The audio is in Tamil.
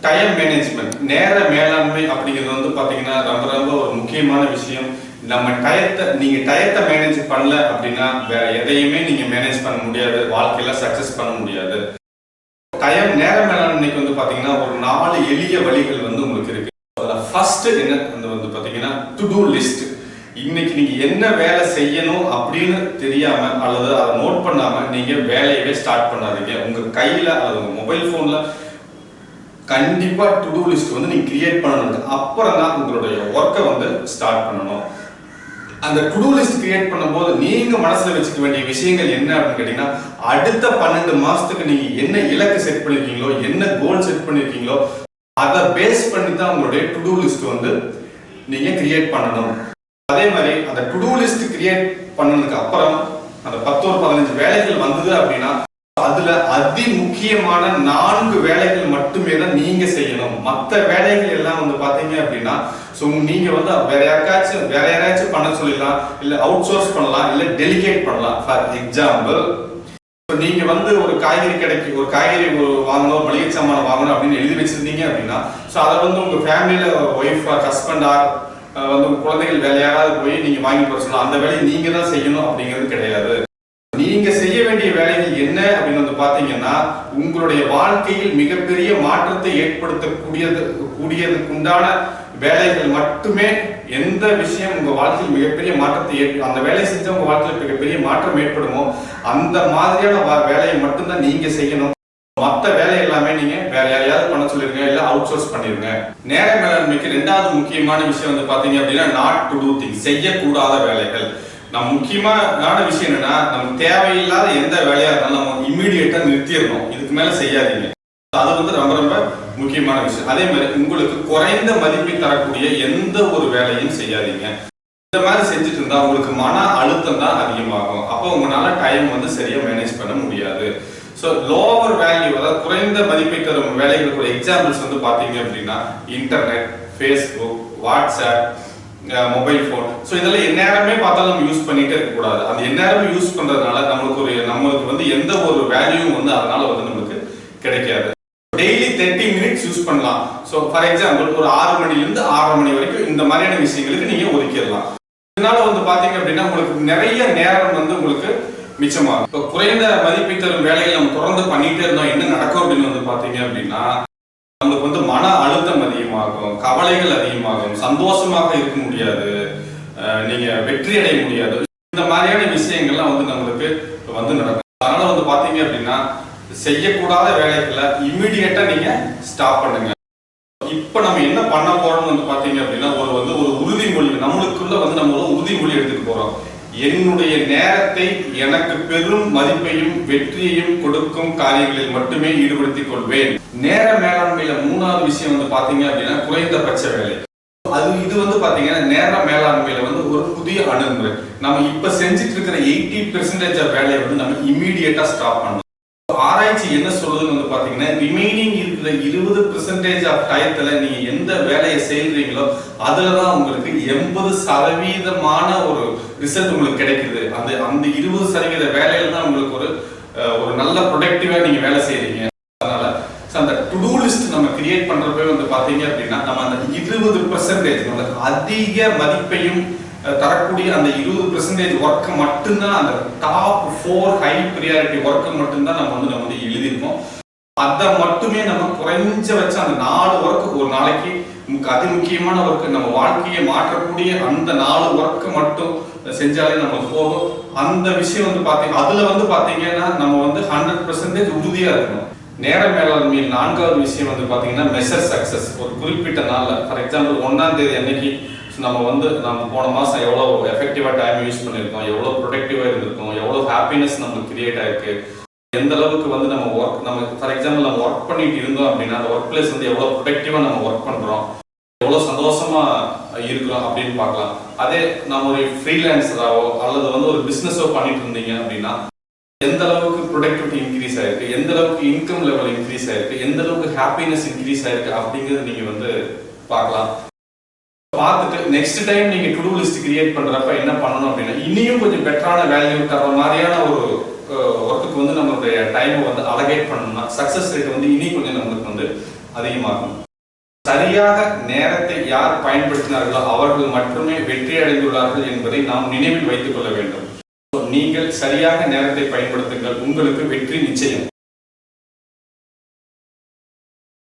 டைம் மேனேஜ்மெண்ட், நேர மேலாண்மை அப்படிங்கிறது வந்து பாத்தீங்கன்னா ரொம்ப ரொம்ப ஒரு முக்கியமான விஷயம். நம்ம நீங்க டயத்தை மேனேஜ் பண்ணல அப்படின்னா வேற எதையுமே நீங்க மேனேஜ் பண்ண முடியாது, வாழ்க்கையில சக்சஸ் பண்ண முடியாது. நேர மேலாண்மைக்கு வந்து பாத்தீங்கன்னா ஒரு 4 எளிய வழிகள் வந்து உங்களுக்கு இருக்கு. ஃபர்ஸ்ட் என்ன வந்து பாத்தீங்கன்னா டு டூ லிஸ்ட். இன்னைக்கு நீங்க என்ன வேலை செய்யணும் அப்படின்னு தெரியாம அல்லது அதை நோட் பண்ணாம நீங்க வேலையவே ஸ்டார்ட் பண்ணாதீங்க. உங்க கையில அல்லது உங்க மொபைல் போன்ல கண்டிப்பா டு டூ லிஸ்ட் வந்து நீங்க கிரியேட் பண்ணணும். அப்புறம் தான் உங்களுடைய ஒர்க்கை வந்து ஸ்டார்ட் பண்ணணும். அந்த டு டூ லிஸ்ட் கிரியேட் பண்ணும்போது நீங்க மனசுல வச்சுக்க வேண்டிய விஷயங்கள் என்ன அப்படின்னு கேட்டீங்கன்னா, அடுத்த 12 மாசத்துக்கு நீங்க என்ன இலக்கு செட் பண்ணிருக்கீங்களோ, என்ன கோல் செட் பண்ணிருக்கீங்களோ, அதை பேஸ் பண்ணி தான் உங்களுடைய டு டூ லிஸ்ட் வந்து நீங்க கிரியேட் பண்ணணும். அதே மாதிரி அந்த டு டூ லிஸ்ட் கிரியேட் பண்ணதுக்கு அப்புறம் அந்த 10 ஒரு 15 வேலைகள் வந்தது அப்படின்னா அதுல அதி முக்கியமான 4 வேலைகள் மட்டுமே தான் நீங்க செய்யணும். மற்ற வேலைகள் எல்லாம் வந்து பாத்தீங்க அப்படின்னா நீங்க வந்து வேற யாராச்சும் பண்ண சொல்லிடலாம், இல்ல அவுட் சோர்ஸ் பண்ணலாம், இல்ல டெலிகேட் பண்ணலாம். ஃபார் எக்ஸாம்பிள், நீங்க வந்து ஒரு காய்கறி கடைக்கு ஒரு காய்கறி வாங்கணும், மளிகை சாமான் வாங்கணும் அப்படின்னு எழுதி வச்சிருந்தீங்க அப்படின்னா அதை வந்து உங்க ஃபேமிலியில ஒய்ஃப் ஹஸ்பண்ட் வந்து குழந்தைகள் வேலை யாராவது போய் நீங்க வாங்கி போட சொல்லலாம். அந்த வேலையை நீங்க தான் செய்யணும் அப்படிங்கிறது கிடையாது. நீங்க செய்ய வேண்டிய வேலைகள் என்ன அப்படின்னு வந்து பாத்தீங்கன்னா, உங்களுடைய வாழ்க்கையில் மிகப்பெரிய மாற்றத்தை ஏற்படுத்தக்கூடியதுக்குண்டான வேலைகள் மட்டுமே. எந்த விஷயம் உங்க வாழ்க்கையில் மிகப்பெரிய மாற்றத்தை அந்த வேலையை செஞ்சா உங்க வாழ்க்கையில் மிகப்பெரிய மாற்றம் ஏற்படுமோ அந்த மாதிரியான வேலையை மட்டும்தான் நீங்க செய்யணும். மற்ற வேலை எல்லாமே நீங்க வேற யாரையாவது பண்ண சொல்லிருங்க, இல்ல அவுட் சோர்ஸ் பண்ணிருங்க. நேர மேலாண்மைக்கு 2வது முக்கியமான விஷயம் வந்து பாத்தீங்க அப்படின்னா நாட் டு டூ திங்ஸ், செய்யக்கூடாத வேலைகள். நம்ம முக்கியமான விஷயம் என்னன்னா, நமக்கு தேவையில்லாத எந்த வேலையா இருந்தாலும் நம்ம இம்மிடியேட்டா நிறுத்திடணும். இதுக்கு மேல செய்யாதீங்க. அது வந்து ரொம்ப ரொம்ப முக்கியமான விஷயம். அதே மாதிரி உங்களுக்கு குறைந்த மதிப்பை தரக்கூடிய எந்த ஒரு வேலையும் செய்யாதீங்க. இந்த மாதிரி செஞ்சுட்டு இருந்தா உங்களுக்கு மன அழுத்தம் தான் அதிகமாகும். அப்போ உங்களால டைம் வந்து சரியா மேனேஜ் பண்ண முடியாது. ஸோ லோவர் வேல்யூ, அதாவது குறைந்த மதிப்பை தரும் வேலைகளுக்கு எக்ஸாம்பிள்ஸ் வந்து பாத்தீங்க அப்படின்னா internet, Facebook, WhatsApp, mobile phone. So இதெல்லாம் எந்நேரமே பார்த்தாலும் நம்ம யூஸ் பண்ணிட்டே இருக்கக்கூடாது. அந்த எந்நேரமே யூஸ் பண்றதுனால நம்மளுக்கு வந்து எந்த ஒரு வேல்யூவும் வந்து அதனால வந்து நம்மளுக்கு கிடைக்காது. டெய்லி 30 மினிட்ஸ் யூஸ் பண்ணலாம். ஸோ ஃபார் எக்ஸாம்பிள் ஒரு 6 மணிலிருந்து 6:30 மணி வரைக்கும் இந்த மாதிரியான விஷயங்களுக்கு நீங்க ஒதுக்கிடலாம். இதனால வந்து பாத்தீங்க அப்படின்னா உங்களுக்கு நிறைய நேரம் வந்து உங்களுக்கு மிச்சமாகும். இப்போ குறைந்த மதிப்பை தரும் வேலைகள் நம்ம தொடர்ந்து பண்ணிட்டே இருந்தோம், என்ன நடக்கும் அப்படின்னு வந்து பாத்தீங்க அப்படின்னா நமக்கு வந்து மன அழுத்தம் அதிகமாகும், கவலைகள் அதிகமாகும், சந்தோஷமாக இருக்க முடியாது, நீங்க வெற்றி அடைய முடியாது. இந்த மாதிரியான விஷயங்கள்லாம் வந்து நம்மளுக்கு வந்து நடக்கும். அதனால வந்து பாத்தீங்க அப்படின்னா செய்யக்கூடாத வேலைகளை இம்மிடியேட்டா நீங்க ஸ்டாப் பண்ணுங்க. இப்ப நம்ம என்ன பண்ண போறோம்னு வந்து பாத்தீங்க அப்படின்னா ஒரு உறுதிமொழி, நம்மளுக்குள்ள வந்து நம்ம ஒரு உறுதிமொழி எடுத்துட்டு போறோம். என்னுடைய நேரத்தை எனக்கு பெரும் மதிப்பையும் வெற்றியையும் கொடுக்கும் காரியங்களில் மட்டுமே ஈடுபடுத்திக் கொள்வேன். நேர மேலாண்மையில 3வது விஷயம் வந்து பாத்தீங்க அப்படின்னா குறைந்தபட்ச வேலை. இது வந்து பாத்தீங்கன்னா நேர மேலாண்மையில வந்து ஒரு புதிய அணுகுமுறை. நம்ம இப்ப செஞ்சுட்டு இருக்கிற 80% ஆஃப் வேலையை வந்து நம்ம இம்மீடியட்டா ஸ்டாப் பண்ணணும். ஆராய்ச்சி என்ன சொல்றதுன்னு வந்து பாத்தீங்கன்னா, ரிமைனிங் இருக்கிற 20% ஆஃப் டயத்துல நீங்க எந்த வேலையை செய்யறீங்களோ அதுலதான் உங்களுக்கு 80% ஒரு ரிசல்ட் உங்களுக்கு கிடைக்குது. அந்த 20% வேலையில தான் உங்களுக்கு ஒரு நல்ல ப்ரொடக்டிவா நீங்க வேலை செய்யறீங்க. அதனால அந்த டு டூ லிஸ்ட் நம்ம கிரியேட் பண்றப்ப வந்து பாத்தீங்க அப்படின்னா நம்ம அந்த 20% அதிக மதிப்பையும் தரக்கூடிய அந்த 20% ஒர்க்கை மட்டும்தான், அந்த டாப் 4 ஹை ப்ரியாரிட்டி ஒர்க்கை மட்டும்தான் நம்ம வந்து எழுதிருக்கோம். அதை மட்டுமே நம்ம குறைஞ்சபட்ச அந்த 4 ஒர்க் ஒரு நாளைக்கு அதி முக்கியமான ஒர்க், நம்ம வாழ்க்கையை மாற்றக்கூடிய அந்த 4 ஒர்க்கை மட்டும் செஞ்சாலே நமக்கு போதும். அந்த விஷயம் வந்து பாத்தீங்கன்னா அதுல வந்து பாத்தீங்கன்னா நம்ம வந்து 100% உறுதியா இருக்கணும். நேர மேலாண்மையில் 4வது விஷயம் வந்து பாத்தீங்கன்னா மெஷர் சக்சஸ். ஒரு குறிப்பிட்ட நாள்ல, ஃபார் எக்ஸாம்பிள் 1ஆம் தேதி அன்னைக்கு நம்ம போன மாசம் எவ்வளவு எஃபெக்டிவா டைம் யூஸ் பண்ணிருக்கோம், எவ்வளவு ப்ரொடக்டிவா இருந்திருக்கோம், எவ்வளவு ஹாப்பினஸ் நமக்கு கிரியேட் ஆயிருக்கு, எந்த அளவுக்கு வந்து நம்ம ஃபார் எக்ஸாம்பிள் நம்ம ஒர்க் பண்ணிட்டு இருந்தோம் அப்படின்னா அந்த ஒர்க் பிளேஸ் வந்து எவ்வளவு ப்ரொடக்டிவா நம்ம ஒர்க் பண்றோம், எவ்வளவு சந்தோஷமா இருக்கிறோம் அப்படின்னு பார்க்கலாம். அதே நம்ம ஒரு ஃப்ரீலான்சராவோ அல்லது வந்து ஒரு பிசினஸோ பண்ணிட்டு இருந்தீங்க அப்படின்னா எந்த அளவுக்கு ப்ரொடக்டிவிட்டி இன்க்ரீஸ் ஆயிருக்கு, எந்த அளவுக்கு இன்கம் லெவல் இன்க்ரீஸ் ஆயிருக்கு, எந்த அளவுக்கு ஹாப்பினஸ் இன்க்ரீஸ் ஆயிருக்கு அப்படிங்கிறது நீங்க வந்து பார்க்கலாம். பார்த்துட்டு நெக்ஸ்ட் டைம் நீங்க டு டூ லிஸ்ட் கிரியேட் பண்றப்ப என்ன பண்ணணும் அப்படின்னா இன்னும் கொஞ்சம் பெட்டரான வேல்யூ தர மாதிரியான ஒரு ஒர்க்குக்கு வந்து நம்மளுடைய டைமை வந்து அலகேட் பண்ணணும்னா சக்சஸ் ரேட் வந்து இன்னும் கொஞ்சம் நம்மளுக்கு வந்து அதிகமாகும். சரியாக நேரத்தை யார் பயன்படுத்தினார்களோ அவர்கள் மட்டுமே வெற்றி அடைந்துள்ளார்கள் என்பதை நாம் நினைவில் வைத்துக் கொள்ள வேண்டும். நீங்கள் சரியாக நேரத்தை பயன்படுத்துங்கள், உங்களுக்கு வெற்றி நிச்சயம்.